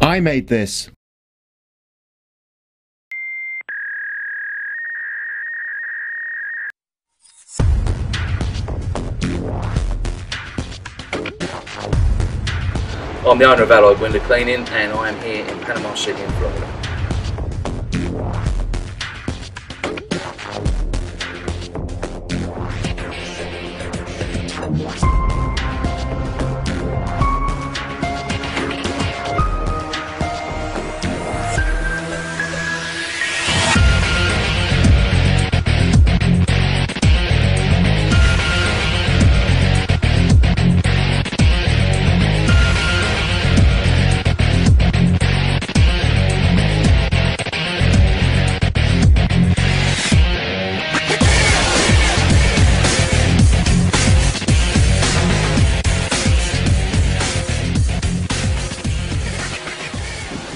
I made this. I'm the owner of Allied Window Cleaning, and I am here in Panama City in Florida.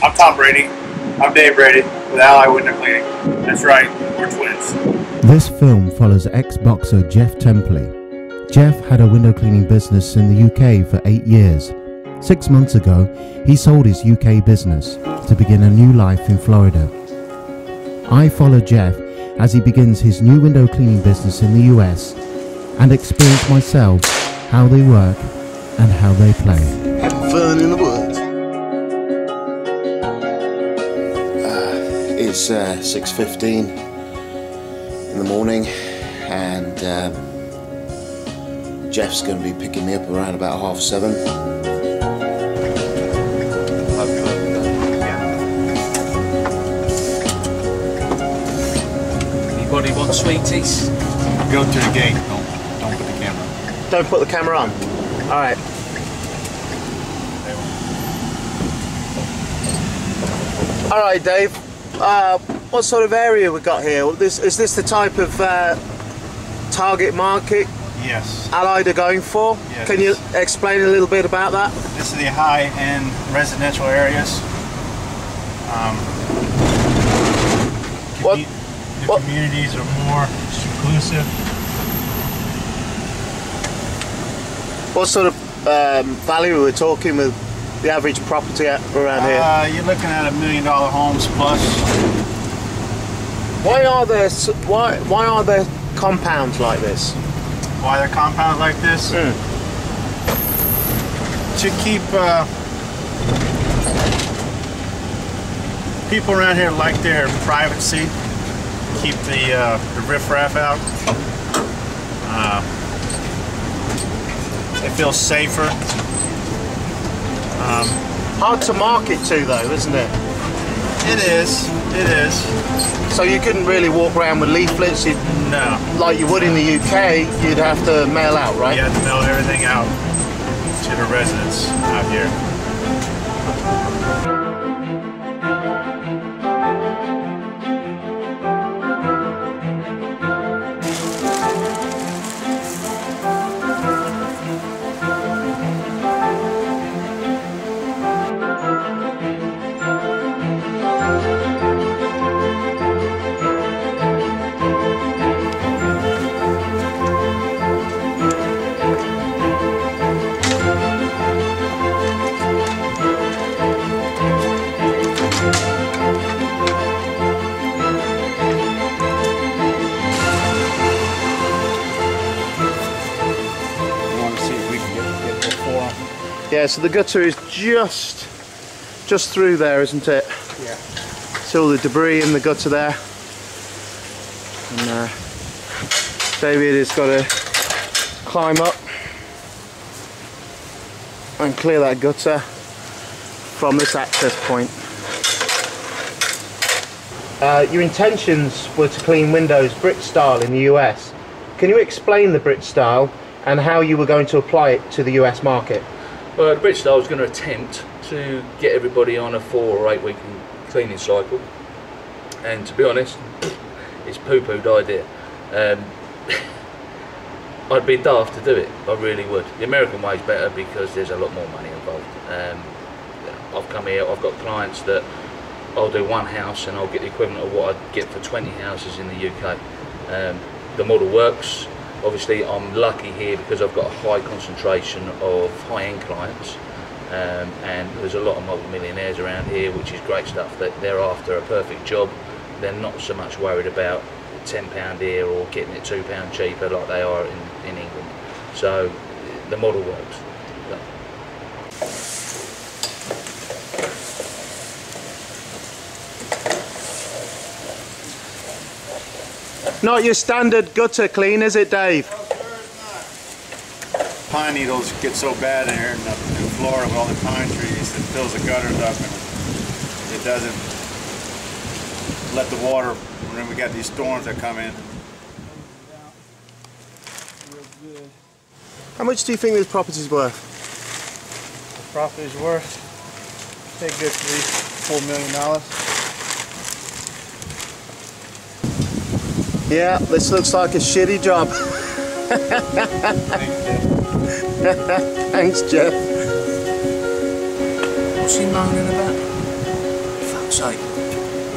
I'm Tom Brady. I'm Dave Brady with Allied Window Cleaning. That's right, we're twins. This film follows ex-boxer Jeff Temperley. Jeff had a window cleaning business in the UK for 8 years. 6 months ago, he sold his UK business to begin a new life in Florida. I follow Jeff as he begins his new window cleaning business in the US and experience myself how they work and how they play. Having fun in the woods. It's 6:15 in the morning, and Jeff's going to be picking me up around about 7:30. Anybody want sweeties? Go to the gate, don't put the camera on. Don't put the camera on. All right. All right, Dave. What sort of area we got here? Is this the type of target market Yes. Allied are going for? Yes. Can you explain a little bit about that? This is the high-end residential areas. The communities are more seclusive. What sort of value are we talking with the average property around here? You're looking at $1 million homes plus. Why are there compounds like this? Why they're compounds like this? To keep people around here like their privacy, keep the riffraff out. They feel safer. Hard to market to though, isn't it? It is. It is. So you couldn't really walk around with leaflets. No. Like you would in the UK, you'd have to mail out, right? You have to mail everything out to the residents out here. Yeah, so the gutter is just through there, isn't it? Yeah. See all the debris in the gutter there. And David has got to climb up and clear that gutter from this access point. Your intentions were to clean windows Brit style in the US. Can you explain the Brit style and how you were going to apply it to the US market? Well, the Brit style was going to attempt to get everybody on a 4 or 8 week cleaning cycle, and to be honest, it's a poo-pooed idea. I'd be daft to do it, I really would. The American way is better because there's a lot more money involved. I've come here, I've got clients that I'll do one house and I'll get the equivalent of what I'd get for 20 houses in the UK. The model works. Obviously I'm lucky here because I've got a high concentration of high-end clients, And there's a lot of multi-millionaires around here, which is great stuff, that they're after a perfect job. They're not so much worried about £10 here or getting it £2 cheaper like they are in England. So the model works. Not your standard gutter clean, is it, Dave? Oh, sure it's not. Pine needles get so bad in here in Florida with all the pine trees, it fills the gutters up and it doesn't let the water, when we got these storms that come in. How much do you think this property's worth? The property's worth, say good $3-4 million. Yeah, this looks like a shitty job. Thanks, Jeff. What's he moaning about? For fuck's sake.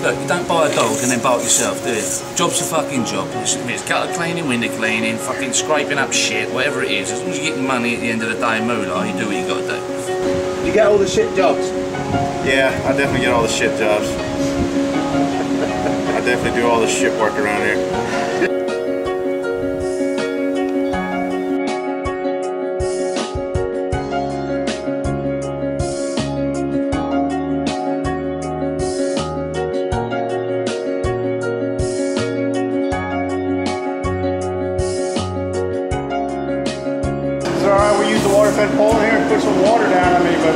Look, you don't buy a dog and then bolt yourself, do you? Job's a fucking job. It's gutter cleaning, window cleaning, fucking scraping up shit, whatever it is. As long as you're getting money at the end of the day, moolah, you do what you got to do. You get all the shit jobs? Yeah, I definitely get all the shit jobs. I definitely do all the shit work around here. It's alright, we use the water fed pole here and put some water down on me, but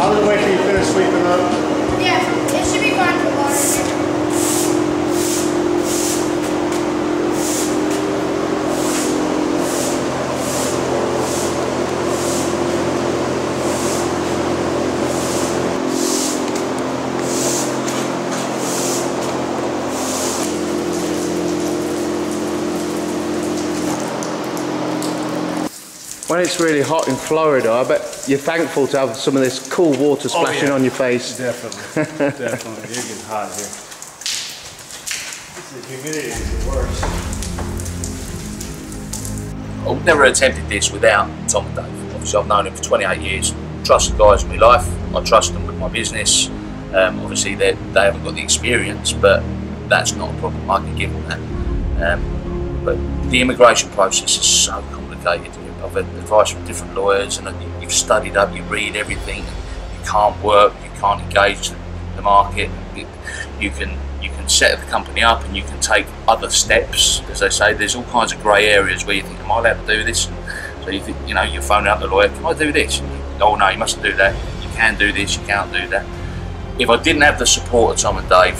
I'll just wait till you finish sweeping up. Yeah, it should be fine for water here. When it's really hot in Florida, I bet you're thankful to have some of this cool water splashing on your face. Definitely, definitely. You're getting hot here. The humidity is the worst. I've never attempted this without Tom and Dave. Obviously, I've known him for 28 years. Trust the guys in my life. I trust them with my business. Obviously, they haven't got the experience, but that's not a problem. I can give them that. But the immigration process is so complicated. I've had advice from different lawyers, and you've studied up, you read everything. You can't work, you can't engage the market. You can set the company up, and you can take other steps. As they say, there's all kinds of grey areas where you think, am I allowed to do this? So you think, you're phoning up the lawyer, can I do this? And oh no, you mustn't do that. You can do this, you can't do that. If I didn't have the support of Tom and Dave,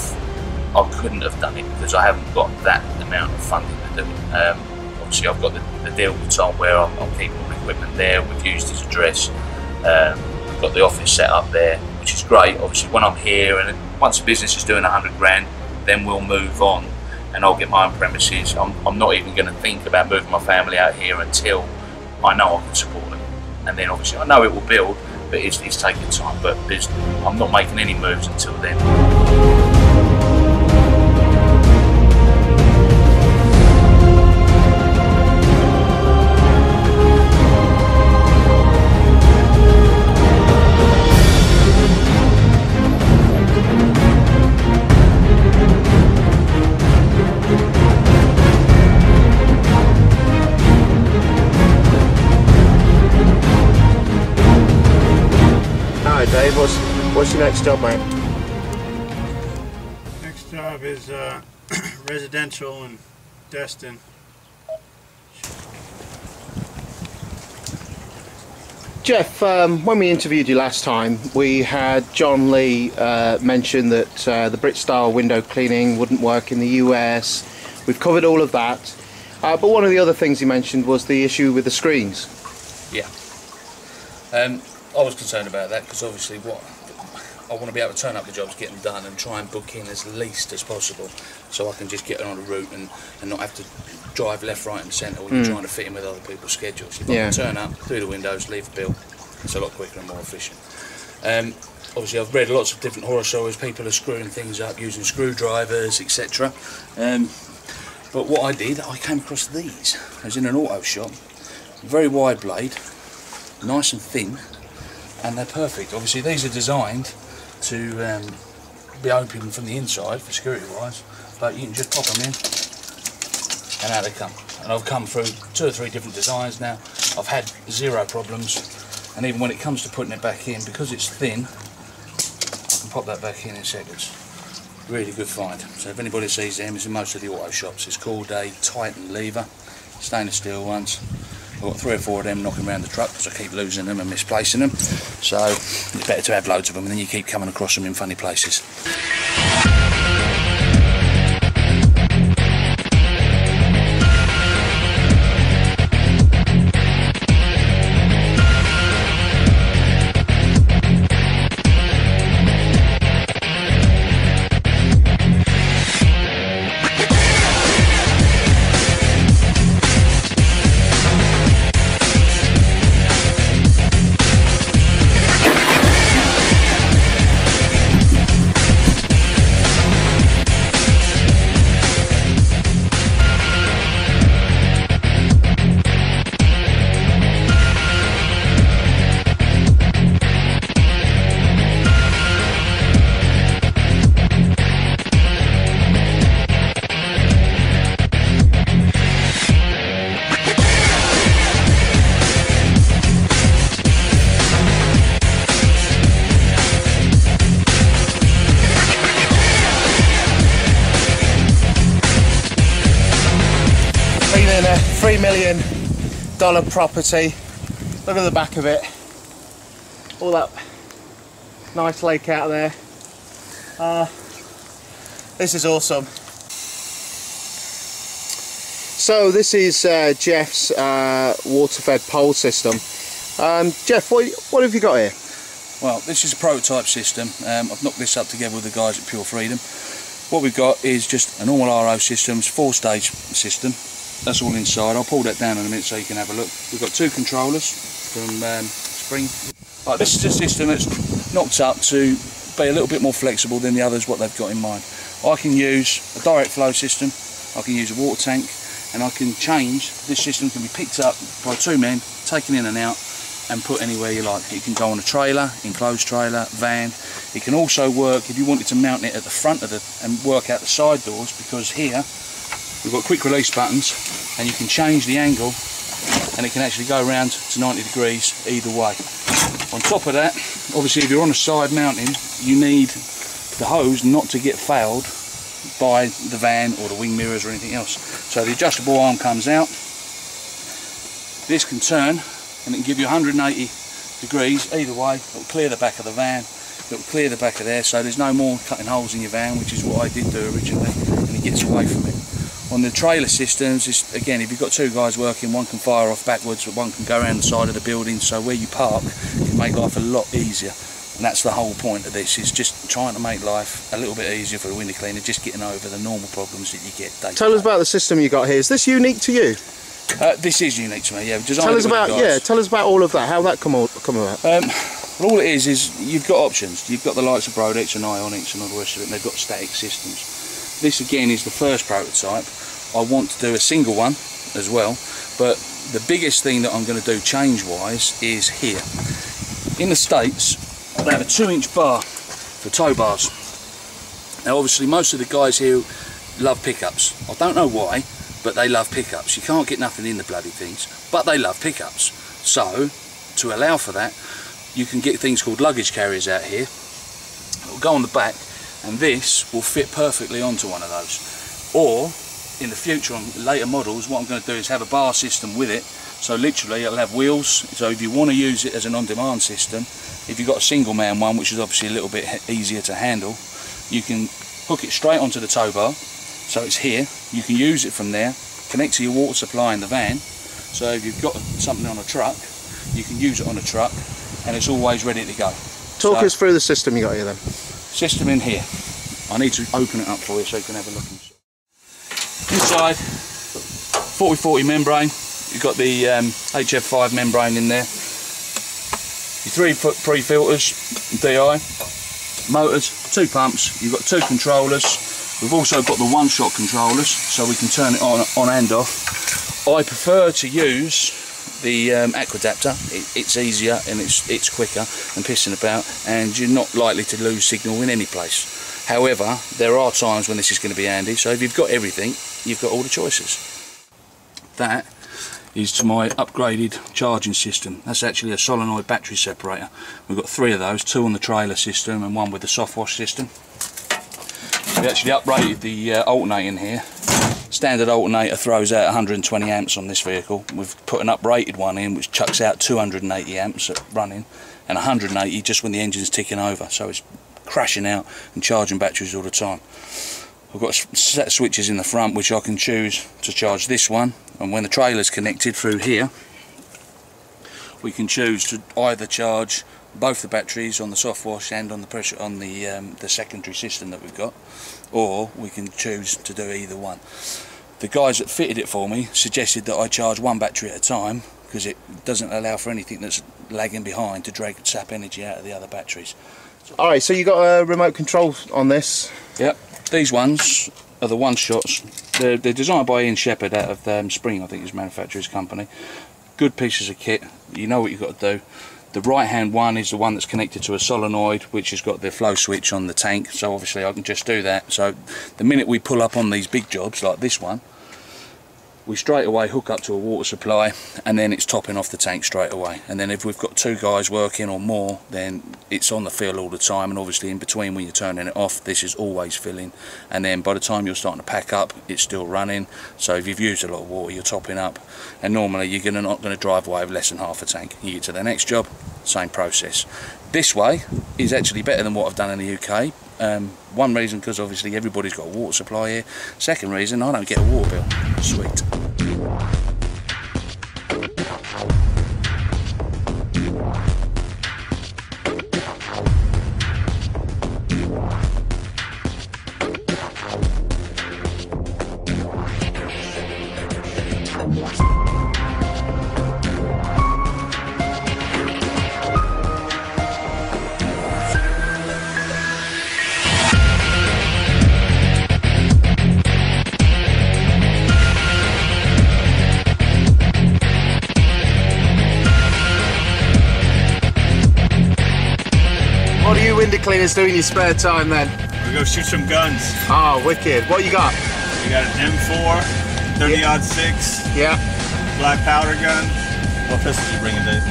I couldn't have done it, because I haven't got that amount of funding to do it. Obviously, I've got the deal with Tom where I'm keeping all the equipment there. We've used his address. We've got the office set up there, which is great. Obviously, when I'm here, and once the business is doing 100 grand, then we'll move on, and I'll get my own premises. I'm not even going to think about moving my family out here until I know I can support them. And then obviously I know it will build, but it's taking time. But I'm not making any moves until then. Dave, what's your next job, mate? Next job is residential in Destin. Jeff, when we interviewed you last time, we had John Lee mention that the Brit style window cleaning wouldn't work in the US. We've covered all of that, but one of the other things he mentioned was the issue with the screens. Yeah. I was concerned about that, because obviously I want to be able to turn up the jobs, get them done, and try and book in as least as possible, so I can just get on a route and not have to drive left, right and centre when you're trying to fit in with other people's schedules. If I can turn up, do the windows, leave a bill, it's a lot quicker and more efficient. Obviously I've read lots of different horror stories, people are screwing things up using screwdrivers, etc. But what I did, I came across these. I was in an auto shop, very wide blade, nice and thin, and they're perfect. Obviously these are designed to be open from the inside for security wise, but you can just pop them in and out they come. And I've come through 2 or 3 different designs now. I've had 0 problems, and even when it comes to putting it back in, because it's thin, I can pop that back in seconds. Really good find. So if anybody sees them, it's in most of the auto shops. It's called a Titan lever, stainless steel ones. I've got 3 or 4 of them knocking around the truck because I keep losing them and misplacing them. So it's better to have loads of them, and then you keep coming across them in funny places. $3 million property. Look at the back of it. All that nice lake out there. This is awesome. So this is Jeff's water-fed pole system. Jeff, what have you got here? Well, this is a prototype system. I've knocked this up together with the guys at Pure Freedom. What we've got is just a normal RO system, 4-stage system. That's all inside. I'll pull that down in a minute so you can have a look. We've got 2 controllers from Spring. Right, this is a system that's knocked up to be a little bit more flexible than the others, what they've got in mind. I can use a direct flow system, I can use a water tank, and I can change. This system can be picked up by 2 men, taken in and out, and put anywhere you like. It can go on a trailer, enclosed trailer, van. It can also work if you wanted to mount it at the front of and work out the side doors, because here we've got quick release buttons and you can change the angle and it can actually go around to 90 degrees either way. On top of that, obviously if you're on a side mounting, you need the hose not to get fouled by the van or the wing mirrors or anything else. So the adjustable arm comes out, this can turn and it can give you 180 degrees either way. It'll clear the back of the van, it'll clear the back of there, so there's no more cutting holes in your van, which is what I did do originally, and it gets away from it. On the trailer systems, it's, again, if you've got 2 guys working, one can fire off backwards, but one can go around the side of the building, so where you park can make life a lot easier. And that's the whole point of this, is just trying to make life a little bit easier for the window cleaner, just getting over the normal problems that you get day to day. Tell us about the system you got here. Is this unique to you? This is unique to me, yeah. Tell us about tell us about all of that. How that come about? Well, all it is you've got options. You've got the likes of Brodex and Ionics and all the rest of it, and they've got static systems. This again is the first prototype. I want to do a single one as well, but the biggest thing that I'm going to do change-wise is here. In the States, they have a 2-inch bar for tow bars. Now, obviously, most of the guys here love pickups. I don't know why, but they love pickups. You can't get nothing in the bloody things, but they love pickups. So, to allow for that, you can get things called luggage carriers out here. It'll go on the back, and this will fit perfectly onto one of those. Or, in the future, on later models, what I'm going to do is have a bar system with it. So literally, it'll have wheels. So if you want to use it as an on-demand system, if you've got a single-man one, which is obviously a little bit easier to handle, you can hook it straight onto the tow bar. So it's here. You can use it from there, connect to your water supply in the van. So if you've got something on a truck, you can use it on a truck, and it's always ready to go. Talk us through the system you got here then. System in here. I need to open it up for you so you can have a look. Inside, 40-40 membrane. You've got the HF5 membrane in there. Your 3-foot pre-filters, DI, motors, 2 pumps. You've got 2 controllers. We've also got the 1-shot controllers, so we can turn it on and off. I prefer to use the aquadapter, it's easier and it's quicker than pissing about, and you're not likely to lose signal in any place. However, there are times when this is going to be handy, so if you've got everything, you've got all the choices. That is to my upgraded charging system. That's actually a solenoid battery separator. We've got 3 of those, 2 on the trailer system and 1 with the soft wash system. We actually uprated the alternator in here. Standard alternator throws out 120 amps on this vehicle. We've put an uprated one in which chucks out 280 amps at running and 180 just when the engine's ticking over, so it's crashing out and charging batteries all the time. I've got a set of switches in the front which I can choose to charge this one, and when the trailer's connected through here we can choose to either charge both the batteries on the soft wash and on the pressure on the secondary system that we've got, or we can choose to do either one. The guys that fitted it for me suggested that I charge one battery at a time because it doesn't allow for anything that's lagging behind to sap energy out of the other batteries. Alright, so you got a remote control on this? Yep, these ones are the one-shots. They're designed by Ian Shepherd out of Spring, I think his manufacturer's company. Good pieces of kit, you know what you've got to do. The right hand one is the one that's connected to a solenoid which has got the flow switch on the tank, so obviously I can just do that. So the minute we pull up on these big jobs like this one, we straight away hook up to a water supply and then it's topping off the tank straight away. And then if we've got 2 guys working or more, then it's on the fill all the time, and obviously in between when you're turning it off this is always filling, and then by the time you're starting to pack up it's still running. So if you've used a lot of water you're topping up, and normally you're not going to drive away with less than half a tank. You get to the next job, same process. This way is actually better than what I've done in the UK. One reason, because obviously everybody's got a water supply here. Second reason, I don't get a water bill. Sweet. What do you window cleaners do in your spare time then? We go shoot some guns. Oh, wicked. What you got? We got an M4, 30-06. Yeah. Black powder gun. What pistols you bringing, Dave?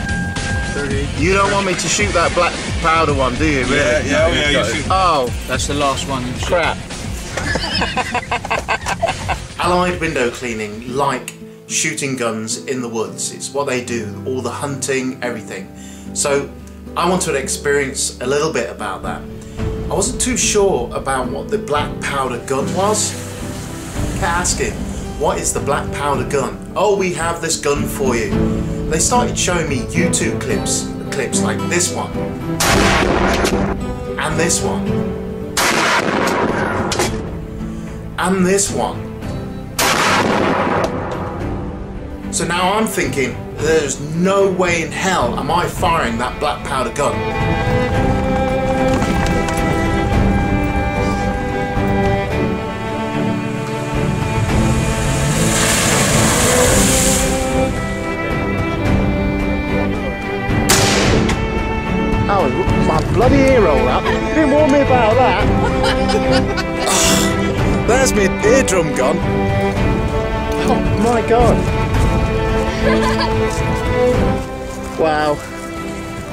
30. You don't want me to shoot that black powder one, do you? Really? Yeah, you shoot. Oh, That's the last one. crap. Allied window cleaning like shooting guns in the woods. It's what they do, all the hunting, everything. So I wanted to experience a little bit about that. I wasn't too sure about what the black powder gun was. Kept asking, what is the black powder gun? Oh, we have this gun for you. They started showing me YouTube clips like this one, and this one, and this one. So now I'm thinking, there's no way in hell am I firing that black powder gun. Oh, my bloody ear roll up. You didn't warn me about that. There's my eardrum gone. Oh my god. Wow.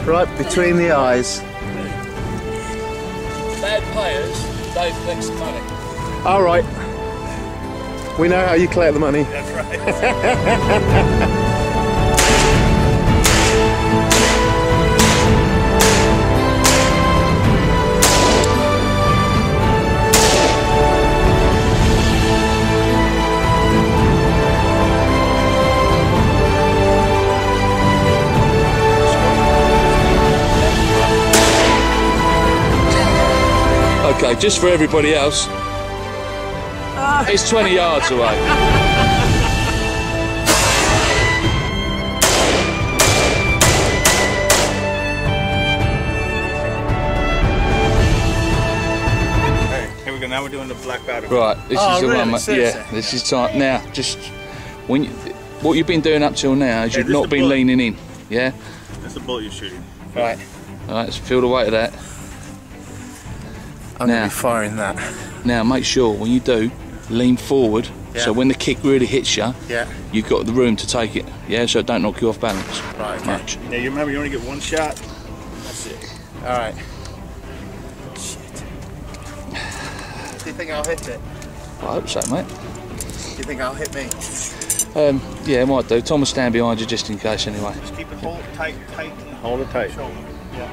Right between the eyes. Bad players, they collect some money. Alright. We know how you collect the money. That's right. Okay, just for everybody else, it's 20 yards away. Here we go. Now we're doing the black powder. Right, this Oh, is the really? one. Seriously? Yeah, this is time. Now, just when what you've been doing up till now is you've not been leaning in. Yeah. That's the bullet you're shooting. Right. All right. So feel the weight of that. I'm going to be firing that. Now make sure when you do, lean forward. Yeah. So when the kick really hits you, yeah, you've got the room to take it. Yeah. So it don't knock you off balance. Right. Okay. Much. Yeah. You remember you only get one shot. That's it. All right. Shit. Do you think I'll hit it? I hope so, mate. Do you think I'll hit me? Yeah, it might do. Tom will stand behind you just in case anyway. Just keep it tight. Hold it tight. Shoulder. Yeah.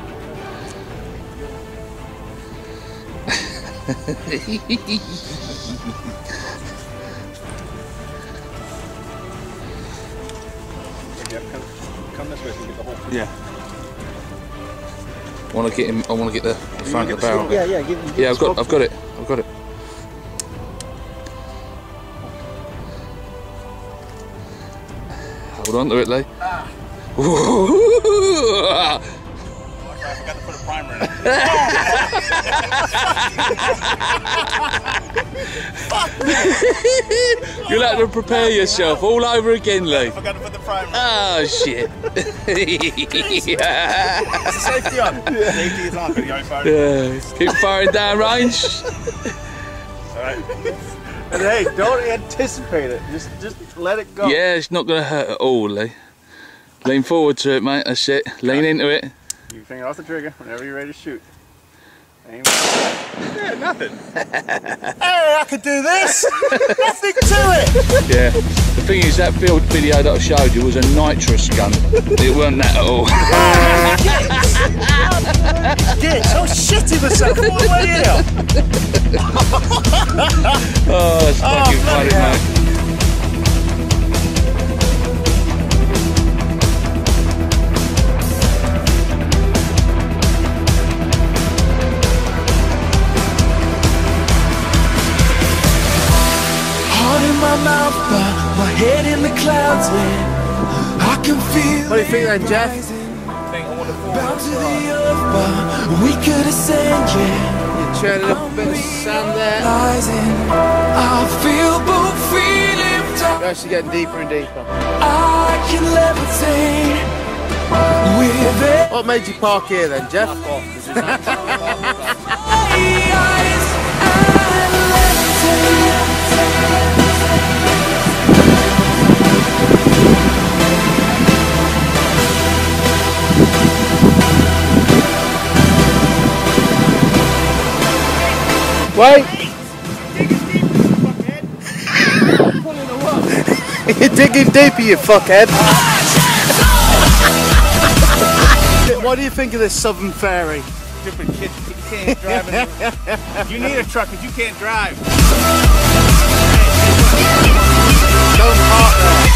Come this way so you get the whole thing. Yeah. I want to get him. I want to get the front of the barrel. Yeah. Yeah, I've got it. I've got it. Hold on to it, Lee. I forgot to put a primer in it. You'll have to prepare yourself all over again, Lee. I forgot to put the primer in. Oh shit. Is the safety on? Safety is on, but you already fired it. Yeah. Keep firing down range. Alright. And hey, don't anticipate it. Just let it go. Yeah, it's not going to hurt at all, Lee. Lean forward to it, mate. That's it. Lean into it. Keep your finger off the trigger whenever you're ready to shoot. Aim. Yeah, nothing. Hey, I could do this. Nothing to it. Yeah. The thing is, that build video that I showed you was a nitrous gun. It weren't that at all. Get so shitty myself. Come on, way here. Oh, that's fucking funny, mate. My mouth, my head in the clouds, man. I can feel. What do you think then, Jeff? Bound to the earth, but we could ascend, yeah. You're churning up a bit of sand there. I feel both feelings. You're actually getting deeper and deeper. I can levitate with it. What made you park here then, Jeff? Wait! You're digging deeper, you fuckhead! What do you think of this Southern Ferry? Stupid kid, you can't drive it. You need a truck because you can't drive. Don't park there.